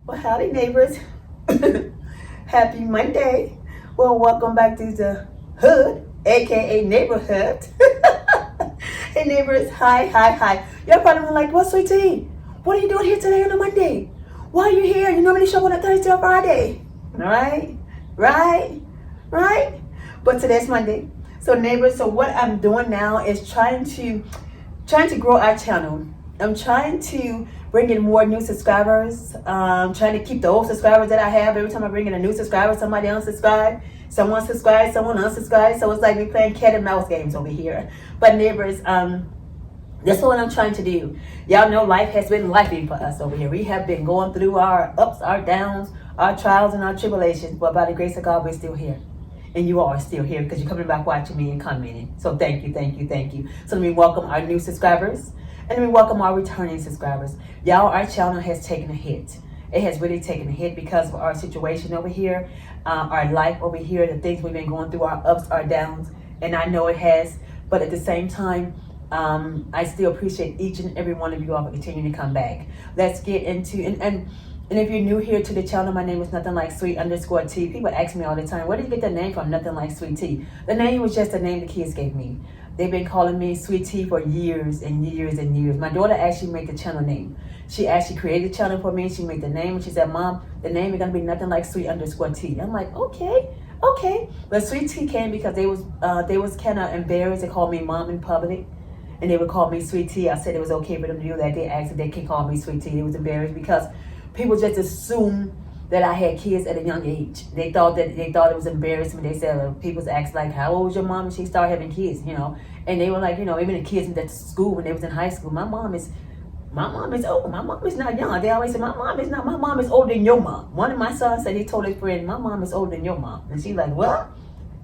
Well, howdy, neighbors. Happy Monday. Well, welcome back to the hood, aka neighborhood. Hey, neighbors. Hi. You're probably like, what, sweetie? What are you doing here today on a Monday? Why are you here? You normally show up on a Thursday or Friday. All right. But today's Monday. So, neighbors, so what I'm doing now is trying to grow our channel. I'm trying to bring in more new subscribers. Trying to keep the old subscribers that I have. Every time I bring in a new subscriber, somebody unsubscribed. Someone subscribed, someone unsubscribed. So it's like we playing cat and mouse games over here. But neighbors, that's what I'm trying to do. Y'all know life has been lifing for us over here. We have been going through our ups, our downs, our trials and our tribulations. But by the grace of God, we're still here. And you all are still here because you're coming back watching me and commenting. So thank you. So let me welcome our new subscribers. And let me welcome our returning subscribers. Y'all, our channel has taken a hit. It has really taken a hit because of our situation over here, our life over here, the things we've been going through, our ups, our downs. And I know it has. But at the same time, I still appreciate each and every one of you all for continuing to come back. Let's get into, and if you're new here to the channel, my name is Nothingsweeterthansweett. People ask me all the time, where did you get the name from, Nothing Like Sweet Tea? The name was just the name the kids gave me. They've been calling me Sweet Tea for years and years and years. My daughter actually made the channel name. She actually created the channel for me. She made the name and she said, Mom, the name is going to be Nothing Like Sweet_Tea. I'm like, okay. But Sweet Tea came because they was kind of embarrassed. They called me Mom in public. And they would call me Sweet Tea. I said it was okay for them to do that. They asked if they can call me Sweet Tea. They was embarrassed because people just assumed that I had kids at a young age. They thought it was embarrassing. They said people asked like, how old was your mom? And she started having kids, And they were like, even the kids at school when they was in high school, my mom is old. My mom is not young. They always say, my mom is older than your mom. One of my sons said he told his friend, my mom is older than your mom. And she's like, what?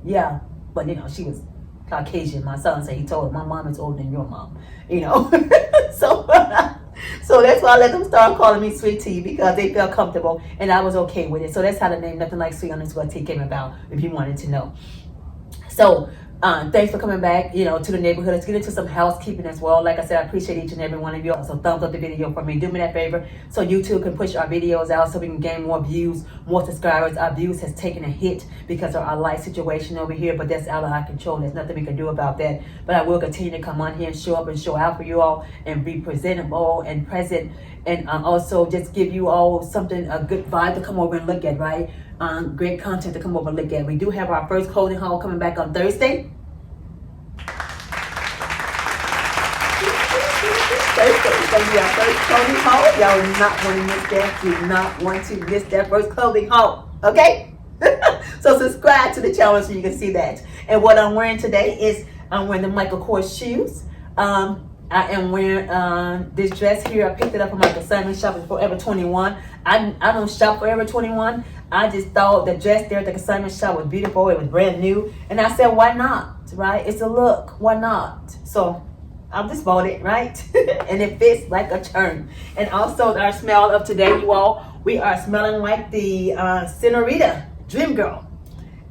Yeah. But she was Caucasian. My son said he told her, my mom is older than your mom. So that's why I let them start calling me Sweet Tea because they felt comfortable and I was okay with it. So that's how the name Nothing Like Sweet_Tea came about, if you wanted to know. So thanks for coming back, to the neighborhood. Let's get into some housekeeping as well. Like I said, I appreciate each and every one of you. So thumbs up the video for me. Do me that favor so YouTube can push our videos out so we can gain more views, more subscribers. Our views has taken a hit because of our life situation over here, but that's out of our control. There's nothing we can do about that. But I will continue to come on here and show up and show out for you all and be presentable and present and also just give you all something, a good vibe to come over and look at, right? Great content to come over and look at. We do have our first clothing haul coming back on Thursday. It's going to be our first clothing haul. Y'all do not want to miss that. Do not want to miss that first clothing haul. Okay? So subscribe to the channel so you can see that. And what I'm wearing today is I'm wearing the Michael Kors shoes. I am wearing this dress here. I picked it up from my consignment shop at Forever 21. I don't shop Forever 21. I just thought the dress there at the consignment shop was beautiful. It was brand new. And I said, why not? Right? It's a look. Why not? So I just bought it, right? And it fits like a charm. And also our smell of today, you all, we are smelling like the Senorita Dream Girl.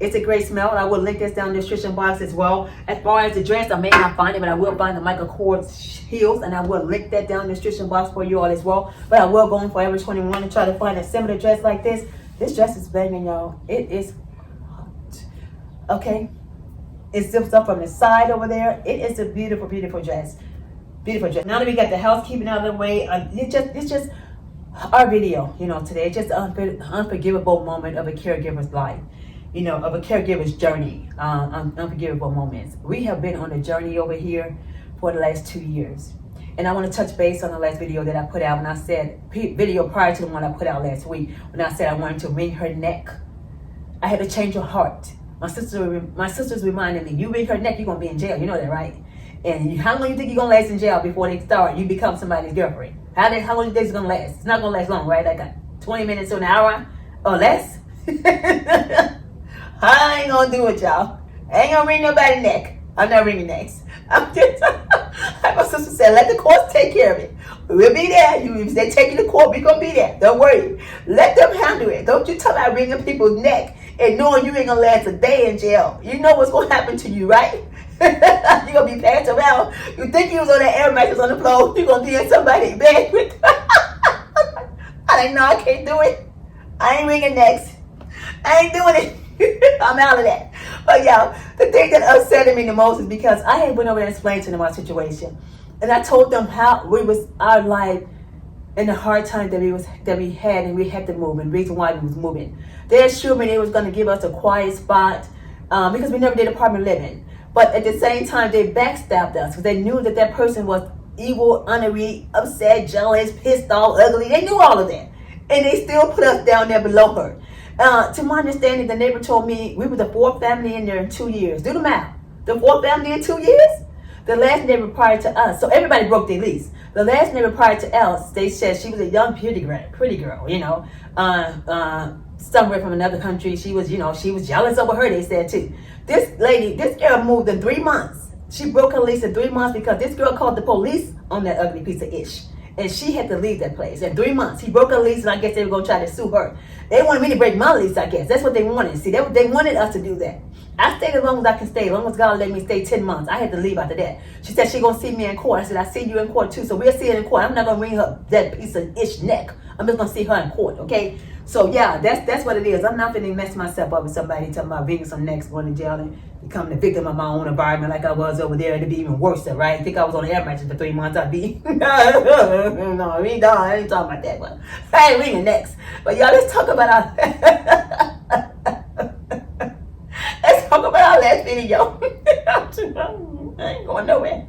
It's a great smell, and I will link this down in the description box as well. As far as the dress, I may not find it, but I will find the Michael Kors heels, and I will link that down in the description box for you all as well. But I will go on Forever 21 and try to find a similar dress like this. This dress is banging, y'all. It is hot. Okay? It zips up from the side over there. It is a beautiful, beautiful dress. Beautiful dress. Now that we got the housekeeping out of the way, it's just our video, today. It's just an unforgivable moment of a caregiver's life. Of a caregiver's journey, unforgivable moments. We have been on a journey over here for the last 2 years. And I want to touch base on the last video that I put out when I said, video prior to the one I put out last week, when I said I wanted to wring her neck. I had to change her heart. My sister's reminding me, you wring her neck, you're going to be in jail. You know that, right? And how long you think you're going to last in jail before they start, you become somebody's girlfriend? How long do you think it's going to last? It's not going to last long, right? Like 20 minutes to an hour or less? I ain't gonna do it, y'all. I ain't gonna wring nobody's neck. I'm not wringing necks. I'm just, like my sister said, let the courts take care of it. We'll be there. If they take you to court, we're gonna be there. Don't worry. Let them handle it. Don't you tell me I'm wringing people's neck and knowing you ain't gonna last a day in jail. You know what's gonna happen to you, right? You're gonna be passed around. You think you was on that air mattress on the floor, you're gonna be in somebody's bed with I like, no, I can't do it. I ain't ringing next. I ain't doing it. I'm out of that. But yeah, the thing that upset me the most is because I had went over there and explained to them our situation. And I told them how we was our life and the hard time that we had, and we had to move, and the reason why we was moving. They assured me they was going to give us a quiet spot because we never did apartment living. But at the same time, they backstabbed us because they knew that that person was evil, unruly, upset, jealous, pissed off, ugly. They knew all of that, and they still put us down there below her. To my understanding, the neighbor told me we were the fourth family in there in 2 years. Do the math. The fourth family in 2 years? The last neighbor prior to us, so everybody broke their lease. The last neighbor prior to us, they said she was a young pretty girl, you know, somewhere from another country. She was, you know, she was jealous over her, they said too. This girl moved in 3 months. She broke her lease in 3 months because this girl called the police on that ugly piece of ish. And she had to leave that place in 3 months. He broke her lease, and I guess they were going to try to sue her. They wanted me to break my lease, I guess. That's what they wanted. See, they wanted us to do that. I stayed as long as I can stay, as long as God let me stay 10 months. I had to leave after that. She said she's going to see me in court. I said, I see you in court too. So we'll see her in court. I'm not going to wring her that piece of ish neck. I'm just going to see her in court, okay? So yeah, that's what it is. I'm not going to mess myself up with somebody talking about being some next going to jail and becoming the victim of my own environment like I was over there. It'd be even worse, right? I think I was on the air mattress for 3 months. I'd be no, I ain't talking about that one. I ain't reading next. But y'all, let's talk about our let's talk about our last video. I ain't going nowhere.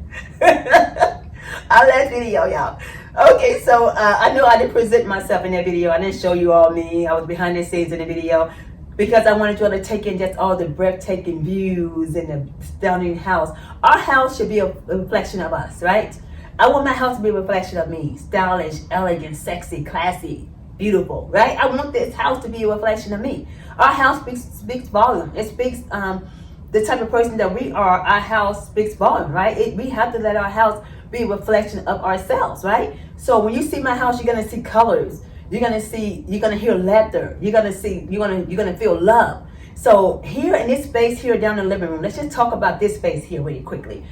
Our last video, y'all. Okay, so I know I didn't present myself in that video. I didn't show you all me. I was behind the scenes in the video because I wanted you all to take in just all the breathtaking views and the stunning house. Our house should be a reflection of us, right? I want my house to be a reflection of me. Stylish, elegant, sexy, classy, beautiful, right? I want this house to be a reflection of me. Our house speaks volume. It speaks the type of person that we are. Our house speaks volume, right? We have to let our house be a reflection of ourselves, right? So when you see my house, you're gonna see colors. You're gonna hear laughter. You're gonna feel love. So here in this space here down in the living room, let's just talk about this space here really quickly.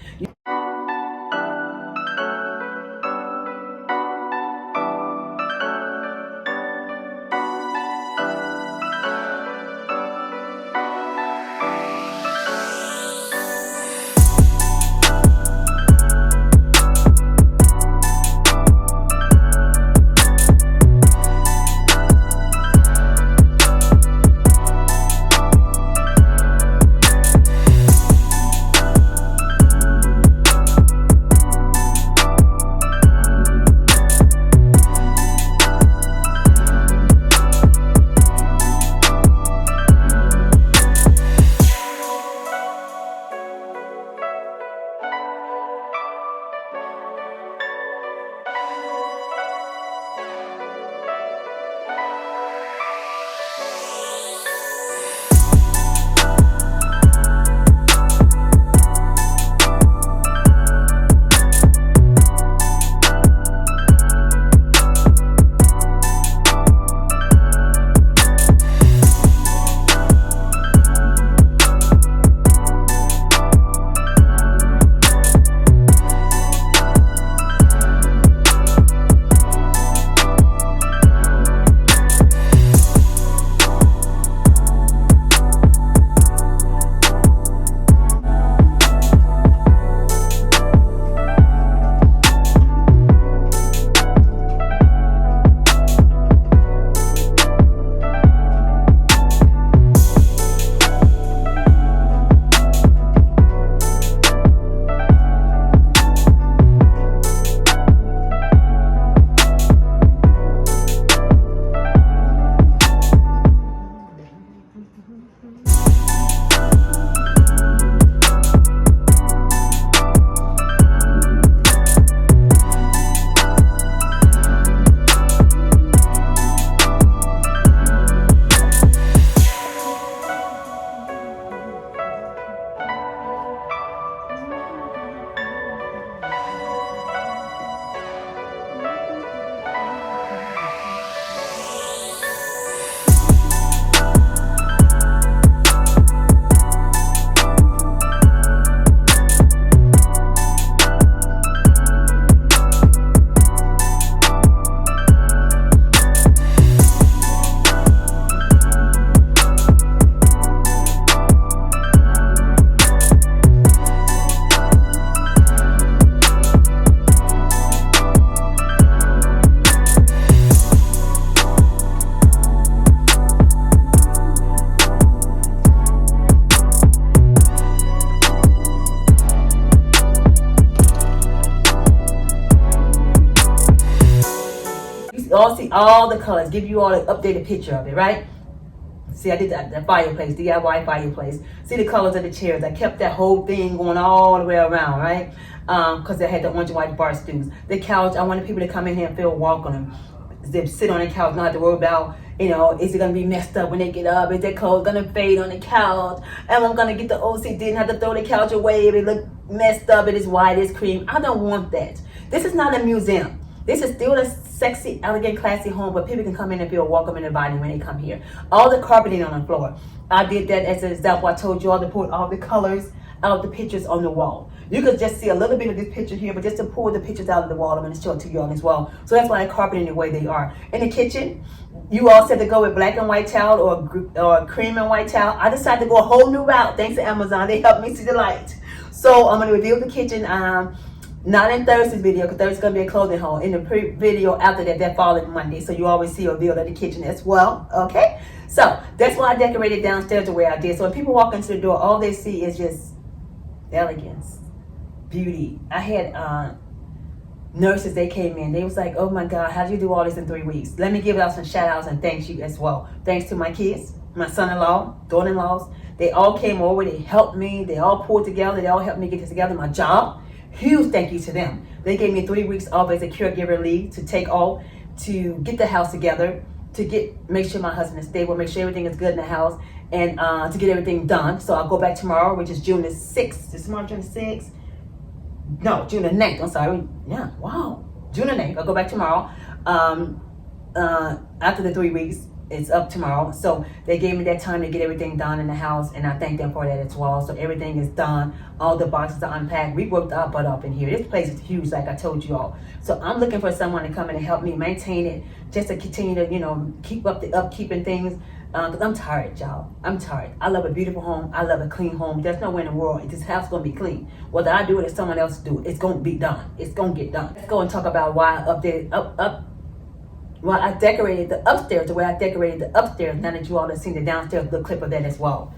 all the colors, give you all an updated picture of it, right? See, I did that fireplace, DIY fireplace. See the colors of the chairs. I kept that whole thing going all the way around, right? Because I had the orange and white bar stools. The couch, I wanted people to come in here and feel welcome. They sit on the couch, not have to worry about, is it going to be messed up when they get up? Is their clothes going to fade on the couch? Am I going to get the OCD and have to throw the couch away if it look messed up, it is white, it's cream? I don't want that. This is not a museum. This is still a sexy, elegant, classy home where people can come in and feel welcome and inviting when they come here. All the carpeting on the floor. I did that as an example. I told you all to put all the colors out the pictures on the wall. You could just see a little bit of this picture here, but just to pull the pictures out of the wall, I'm going to show it to you all as well. So that's why I carpeting the way they are. In the kitchen, you all said to go with black and white tile or cream and white tile. I decided to go a whole new route. Thanks to Amazon. They helped me see the light. So I'm going to reveal the kitchen. Not in Thursday's video, because Thursday's going to be a clothing haul. In the video after that following Monday. So you always see a reveal of the kitchen as well. Okay? So that's why I decorated downstairs the way I did. So when people walk into the door, all they see is just elegance, beauty. I had nurses, they came in. They was like, oh my God, how did you do all this in 3 weeks? Let me give out some shout outs and thanks you as well. Thanks to my kids, my son-in-law, daughter-in-laws. They all came over. They helped me. They all pulled together. They all helped me get this together. My job. Huge thank you to them. They gave me 3 weeks off as a caregiver leave to take off, to get the house together, to make sure my husband is stable, make sure everything is good in the house, and to get everything done. So I'll go back tomorrow, which is June the 6th. Is tomorrow June the 6th? No, June the 9th. I'm sorry. Yeah, wow. June the 9th. I'll go back tomorrow. After the 3 weeks, it's up tomorrow. So they gave me that time to get everything done in the house, and I thank them for that as well. So everything is done. All the boxes are unpacked. We worked our butt up in here. This place is huge, like I told you all. So I'm looking for someone to come in and help me maintain it, just to continue to, keep up the upkeeping things. Because I'm tired, y'all. I'm tired. I love a beautiful home. I love a clean home. There's nowhere in the world this house is going to be clean. Whether I do it or someone else do it, it's going to be done. It's going to get done. Let's go and talk about why I updated well, I decorated the upstairs the way I decorated the upstairs. Now that you all have seen the downstairs, the clip of that as well.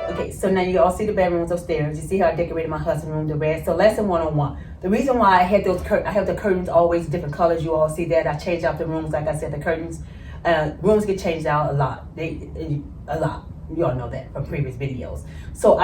Okay, so now you all see the bedrooms upstairs. You see how I decorated my husband's room, the red. So lesson 101. The reason why I had I have the curtains always different colors. You all see that. I changed out the rooms. Like I said, the curtains, rooms get changed out a lot. A lot. You all know that from previous videos. So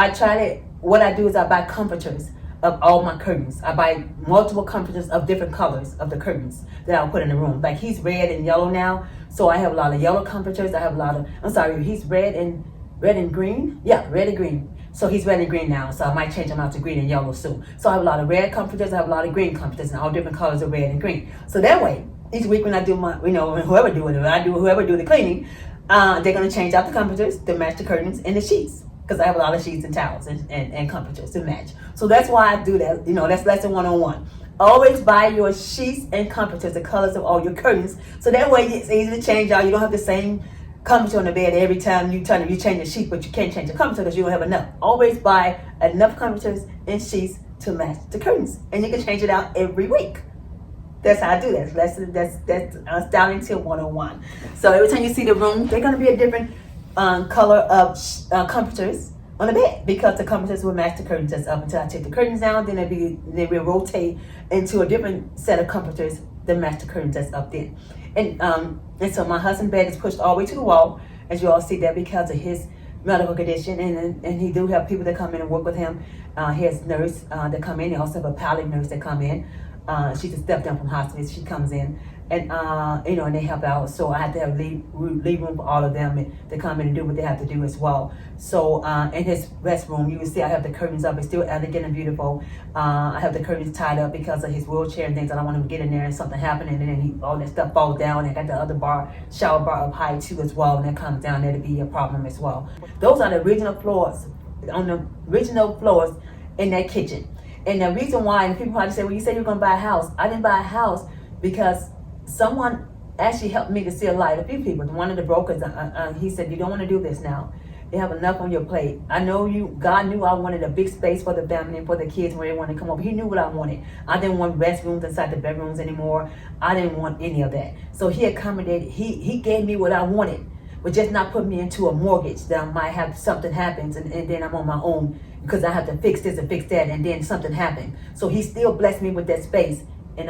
what I do is I buy comforters of all my curtains. I buy multiple comforters of different colors of the curtains that I'll put in the room. Like he's red and yellow now. So I have a lot of yellow comforters. I have a lot of, he's red and green? Yeah, red and green. So he's red and green now, so I might change them out to green and yellow soon. So I have a lot of red comforters, I have a lot of green comforters, and all different colors of red and green. So that way, each week when I do whoever do the cleaning, they're gonna change out the comforters to match the curtains and the sheets. Because I have a lot of sheets and towels and comforters to match. So that's why I do that. That's lesson 101. Always buy your sheets and comforters, the colors of all your curtains. So that way it's easy to change out. You don't have the same comforter on the bed every time you change the sheet, but you can't change the comforter because you don't have enough. Always buy enough comforters and sheets to match the curtains, and you can change it out every week. That's how I do that. That's styling tip 101. So every time you see the room, they're gonna be a different color of comforters on the bed, because the comforters will match the curtains that's up until I take the curtains down. Then they will rotate into a different set of comforters that match the curtains that's up there. And so my husband's bed is pushed all the way to the wall, as you all see that, because of his medical condition, and he do have people that come in and work with him. He has nurse that come in. He also have a palliative nurse that come in. She's a step down from hospice. She comes in, and and they help out. So I have to have leave room for all of them to come in and do what they have to do as well. So in his restroom, you will see I have the curtains up. It's still elegant and beautiful. I have the curtains tied up because of his wheelchair and things. I don't want him to get in there and something happen, and then all that stuff falls down. And I got the other shower bar up high too as well, and that comes down there to be a problem as well. Those are the original floors, in that kitchen. And the reason why, and people probably say, well, you said you were going to buy a house. I didn't buy a house because someone actually helped me to see a light. A few people, one of the brokers, he said, you don't want to do this now. You have enough on your plate. I know God knew I wanted a big space for the family and for the kids where they wanted to come over. He knew what I wanted. I didn't want restrooms inside the bedrooms anymore. I didn't want any of that. So he accommodated, he gave me what I wanted, but just not put me into a mortgage that I might have something happens and then I'm on my own because I have to fix this and fix that and then something happened. So he still blessed me with that space and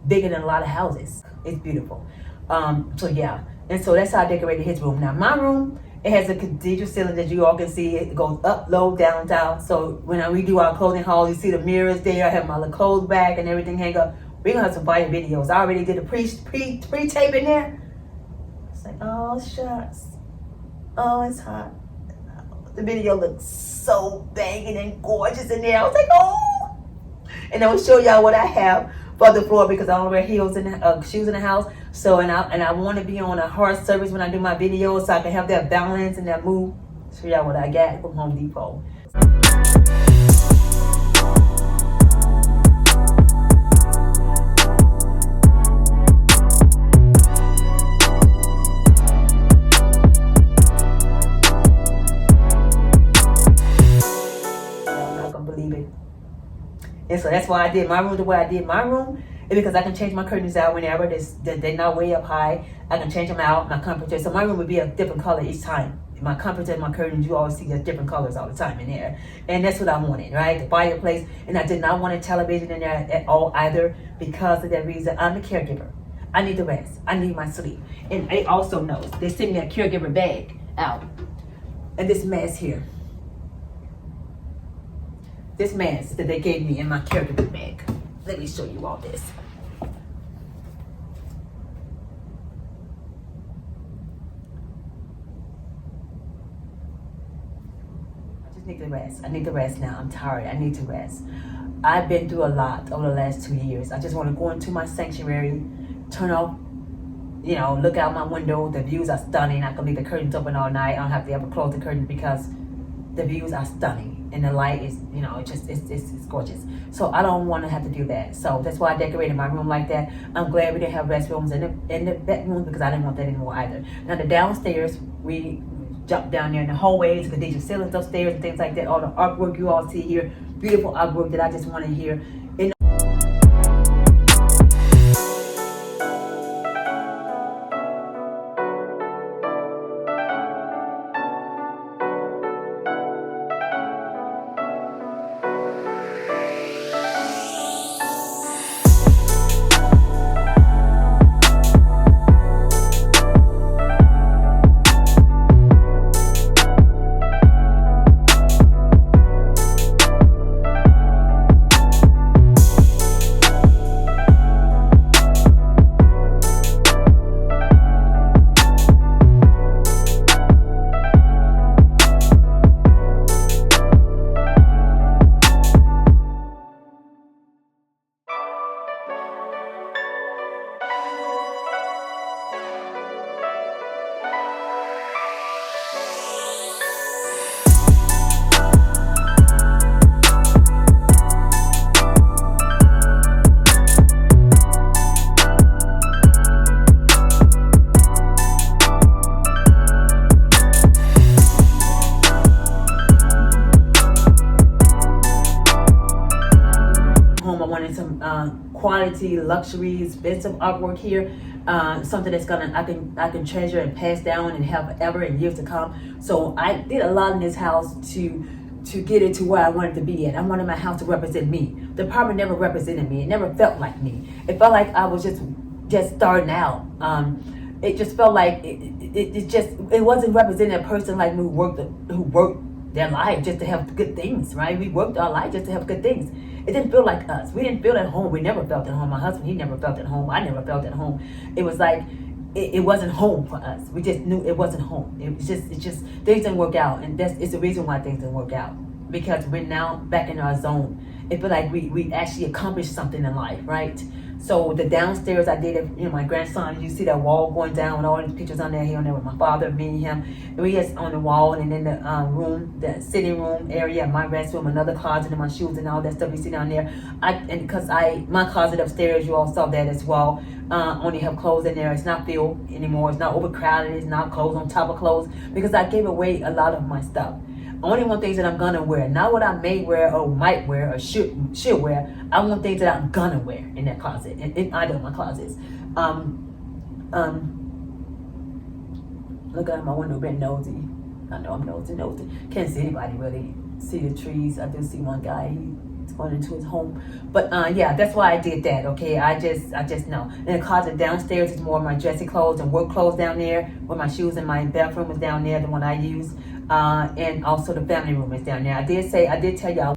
bigger than a lot of houses. It's beautiful. So yeah, and so that's how I decorated his room. Now my room, it has a cathedral ceiling that you all can see. It goes up, low, down, down. So when we do our clothing haul, you see the mirrors there. I have my little clothes back and everything hang up. We're gonna have some fire videos. I already did a pre-tape in there. It's like, oh shucks. Oh, it's hot. The video looks so banging and gorgeous in there. I was like, oh. And I will show y'all what I have for the floor because I don't wear heels and shoes in the house. So and I want to be on a hard surface when I do my videos so I can have that balance and that move. Show y'all what I got from Home Depot. And so that's why I did my room the way I did my room. Is because I can change my curtains out whenever they're not way up high. I can change them out, my comforter. So my room would be a different color each time. My comforter and my curtains, you always see the different colors all the time in there. And that's what I wanted, right? The fireplace. And I did not want a television in there at all either because of that reason. I'm a caregiver. I need the rest. I need my sleep. And they also know, they sent me a caregiver bag out. And this mask here. This mask that they gave me in my caregiver bag. Let me show you all this. I just need to rest. I need to rest now. I'm tired. I need to rest. I've been through a lot over the last 2 years. I just want to go into my sanctuary, turn off, look out my window. The views are stunning. I can leave the curtains open all night. I don't have to ever close the curtains because the views are stunning. And the light is, it's gorgeous. So I don't want to have to do that. So that's why I decorated my room like that. I'm glad we didn't have restrooms in the bedrooms because I didn't want that anymore either. Now the downstairs, we jumped down there in the hallways, cathedral ceilings upstairs and things like that. All the artwork you all see here, beautiful artwork that I just want to hear. Quality, luxury, expensive artwork here, something that's I can treasure and pass down and have forever and years to come. So I did a lot in this house to get it to where I wanted to be at. I wanted my house to represent me. The apartment never represented me. It never felt like me. It felt like I was just starting out. It just felt like it wasn't representing a person like me who worked their life just to have good things, right? We worked our life just to have good things. It didn't feel like us. We didn't feel at home. We never felt at home. My husband, he never felt at home. I never felt at home. It was like it wasn't home for us. We just knew it wasn't home. It just things didn't work out, and it's the reason why things didn't work out, because we're now back in our zone. It feel like we actually accomplished something in life, right? So the downstairs, I did it. You know, my grandson. You see that wall going down with all these pictures on there. He on there with my father, me, and him. And we had on the wall, and then the room, the sitting room area, my restroom, another closet, and my shoes and all that stuff you see down there. My closet upstairs, you all saw that as well. Only have clothes in there. It's not filled anymore. It's not overcrowded. It's not clothes on top of clothes, because I gave away a lot of my stuff. Only want things that I'm gonna wear, not what I may wear or might wear or should wear. I want things that I'm gonna wear in that closet, in either of my closets. Look out my window, been nosy. I know I'm nosy. Can't see anybody really. See the trees. I do see one guy. He's going into his home. But yeah, that's why I did that. Okay, I just know. And the closet downstairs is more of my dressy clothes and work clothes down there. Where my shoes and my bathroom is down there, the one I use. And also the family room is down there. I did tell y'all.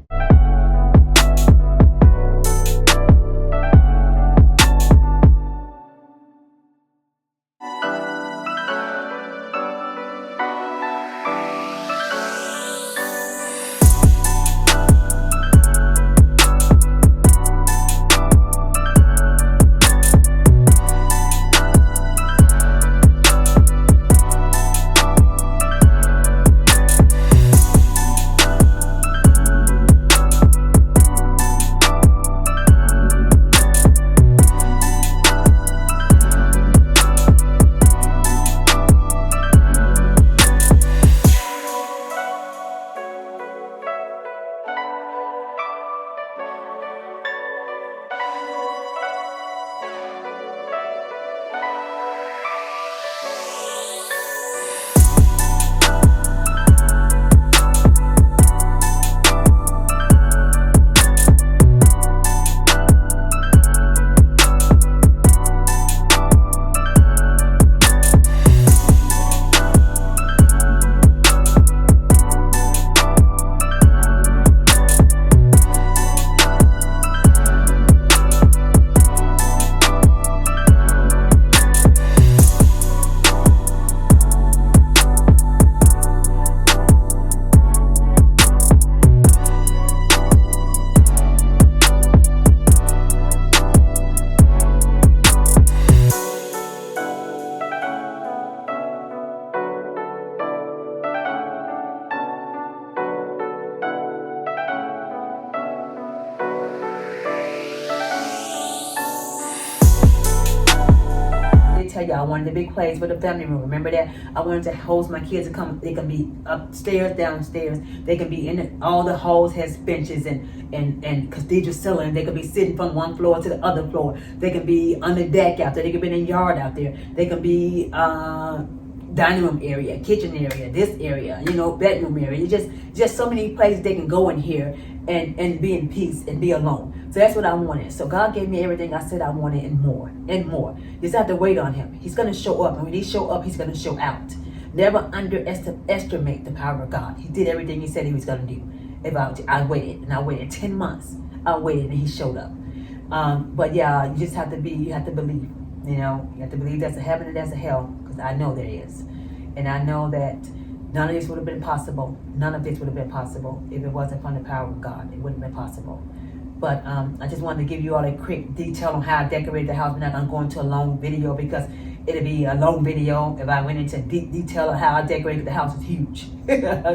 Tell y'all, I wanted a big place for the family room. Remember that? I wanted to host my kids to come. They can be upstairs, downstairs. They can be in all the halls has benches and cathedral ceiling. They can be sitting from one floor to the other floor. They can be on the deck out there. They can be in the yard out there. They can be dining room area, kitchen area, this area, bedroom area. It's just so many places they can go in here and be in peace and be alone. So that's what I wanted. So God gave me everything I said I wanted and more and more. You just have to wait on him. He's going to show up. And when he show up, he's going to show out. Never underestimate the power of God. He did everything he said he was going to do. I waited, and I waited 10 months. I waited, and he showed up. But yeah, you just have to believe. You have to believe there's a heaven and there's a hell, because I know there is. And I know that none of this would have been possible. None of this would have been possible if it wasn't from the power of God. It wouldn't have been possible. But I just wanted to give you all a quick detail on how I decorated the house. I'm not going to go into a long video, because it'll be a long video if I went into deep detail of how I decorated the house. It's huge.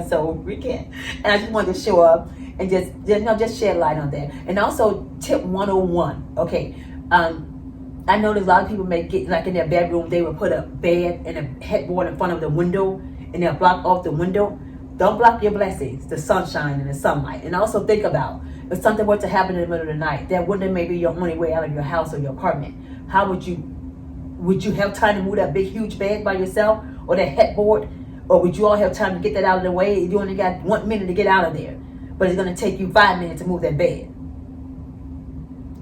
So we can't. And I just wanted to show up and just shed light on that. And also tip 101. Okay. I know there's a lot of people may get, like in their bedroom, they will put a bed and a headboard in front of the window, and they'll block off the window. Don't block your blessings, the sunshine and the sunlight. And also think about, if something were to happen in the middle of the night, that wouldn't maybe be your only way out of your house or your apartment. How would you have time to move that big huge bed by yourself, or that headboard? Or would you all have time to get that out of the way? You only got 1 minute to get out of there, but it's going to take you 5 minutes to move that bed.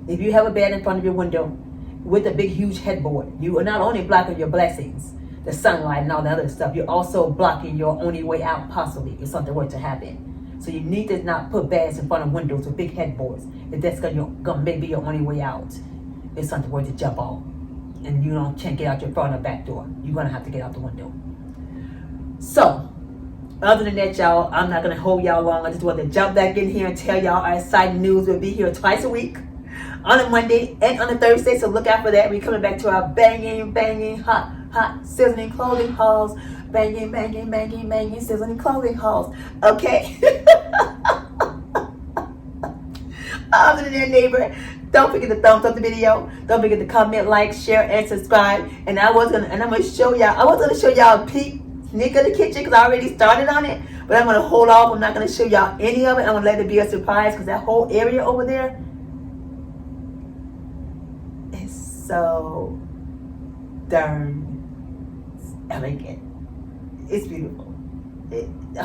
If you have a bed in front of your window with a big huge headboard, you are not only blocking your blessings, the sunlight and all the other stuff, you're also blocking your only way out possibly if something were to happen. So you need to not put bags in front of windows with big headboards if that's gonna maybe your only way out if something were to jump off and you can't get out your front or back door. You're gonna have to get out the window. So other than that, y'all, I'm not gonna hold y'all long. I just want to jump back in here and tell y'all our exciting news. We'll be here twice a week, on a Monday and on a Thursday, so look out for that. We're coming back to our banging, hot, sizzling clothing hauls. Banging, sizzling clothing hauls. Okay? Other than that, neighbor, don't forget to thumbs up the video. Don't forget to comment, like, share, and subscribe. And I'm gonna show y'all a peek sneak of the kitchen because I already started on it. But I'm gonna hold off. I'm not gonna show y'all any of it. I'm gonna let it be a surprise because that whole area over there so darn elegant. It's beautiful.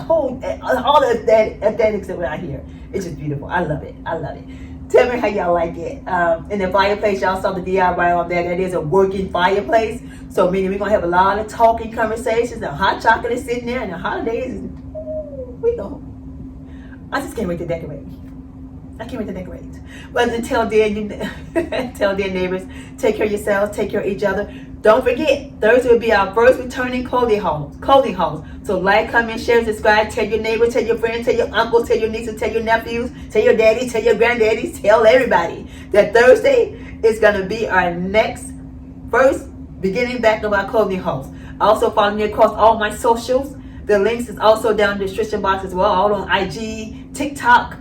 All the aesthetics around here, it's just beautiful. I love it. Tell me how y'all like it. In the fireplace, y'all saw the DIY on there. That is a working fireplace. So meaning we're gonna have a lot of talking conversations. The hot chocolate is sitting there, and the holidays. I just can't wait to decorate. But until then, neighbors, take care of yourselves, take care of each other. Don't forget, Thursday will be our first returning clothing hauls. So like, comment, share, subscribe. Tell your neighbors, tell your friends, tell your uncles, tell your nieces, tell your nephews, tell your daddies, tell your granddaddies, tell everybody that Thursday is going to be our first beginning back of our clothing hauls. Also follow me across all my socials. The links is also down in the description box as well, all on IG, TikTok,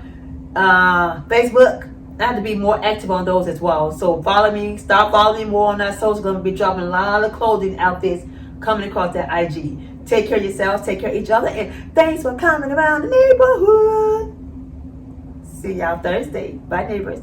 Facebook. I have to be more active on those as well. So start following me more on that social. Going to be dropping a lot of clothing outfits coming across that IG. Take care of yourselves, take care of each other, and thanks for coming around the neighborhood. See y'all Thursday. Bye, neighbors.